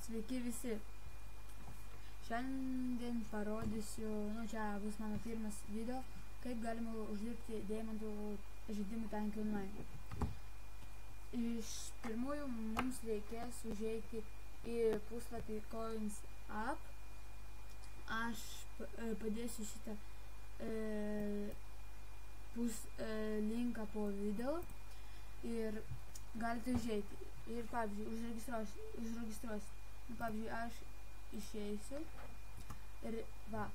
Sveiki visi. Šiandien parodysiu, čia bus mano pirmas video, kaip galima uždirbti deimantų žaidimų tankiai online. Iš pirmųjų mums reikės užeiti į puslapį Coins App. Aš padėsiu šitą linką po video ir galite užeiti. Ir pavyzdžiui, užregistruosi. Pavyzdžiui, aš išeisiu ir va,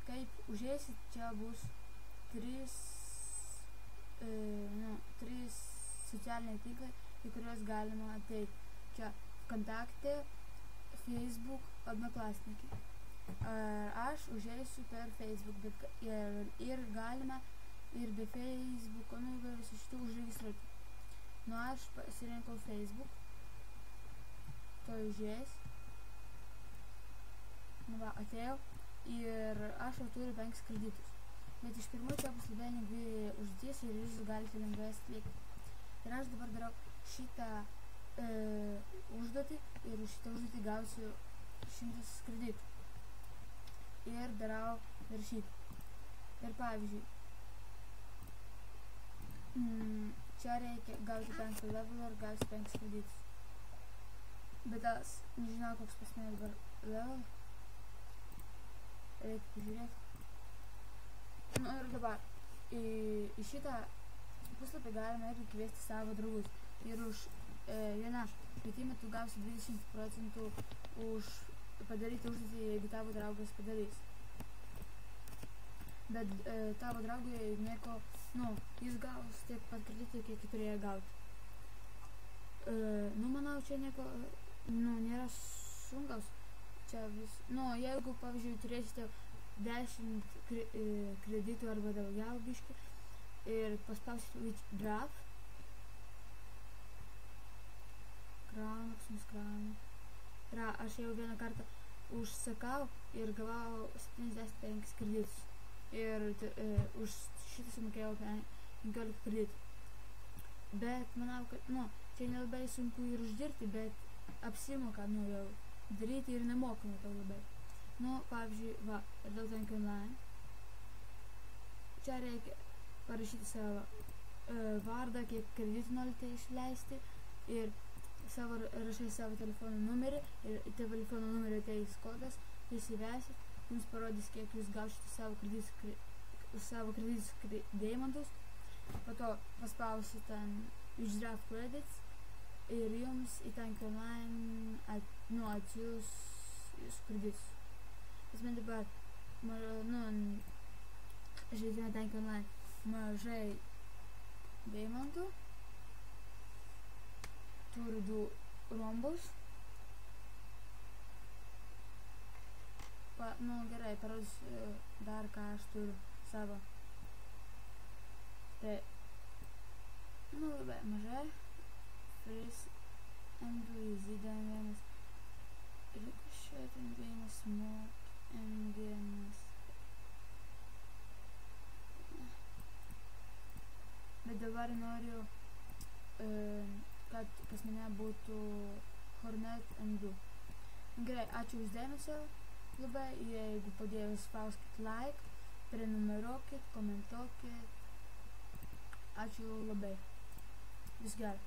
kaip užeisit, čia bus trys socialiniai tinklai, į kuriuos galima ateiti. Čia Kontakte, Facebook, Odnoklassniki. Aš užeisiu per Facebook, ir galima ir be Facebooko, be visų šitų užregistruoti. Aš pasirinkau Facebook, to užėjęs. Atėjau ir aš jau turiu 5 kreditus. Bet iš pirmų čia bus labai lengvi užduotis ir jūs galite lengvai atlikti. Ir aš dabar darau šitą užduotį ir už šitą užduotį gausiu 100 kreditų. Ir darau ir šitą. Ir pavyzdžiui, čia reikia gauti 5 levelą ir gauti 5 kreditus. Bet aš nežinau, koks pas mane dabar level. Reikia pažiūrėti. Ir dabar į šitą puslapį galima irgi kviesti savo draugus. Ir už vieną kvietimą tu gausi 20% už padaryti užduotį, jeigu tavo draugas padarys. Bet tavo draugui nieko, jis gaus tiek pat kreditų, kiek turėjo gauti. Manau, čia nieko, nėra sunkaus. Čia vis, jeigu, pavyzdžiui, turėsite 10 kreditų arba daugiau biškį ir paspausite withdraw, kraunu. Aš jau vieną kartą užsakau ir gavau 75 kreditus. Ir už šitą sumokėjau 15 kreditų. Bet manau, kad, čia nelabai sunku ir uždirbti, bet apsimoka, jau daryti ir nemokamai to labai. Pavyzdžiui, ir dėl tankiai online. Čia reikia parašyti savo vardą, kiek kreditų norite išleisti ir rašai savo telefono numerį ir telefono numerio ateis kodas, jūs įvesit, jums parodys, kiek jūs gausite savo kreditus deimantus, po to paspausite ten withdraw credits ir jums į tankiai online atsiūs jūsų kreditus. Pas man dabar, žaidime tankiai online mažai deimantų, turiu 2 rombus. Gerai, parodysiu dar ką aš turiu savo. Tai, labai mažai. Freeze M2 easy M1. Ricochet M1 smoke M1. Bet dabar noriu, kad pas mane būtų Hornet M2. Gerai, ačiū už dėmesio. Labai, jeigu padėjo, spauskit like, prenumeruokit, komentuokit. Ačiū labai. Vis gerai.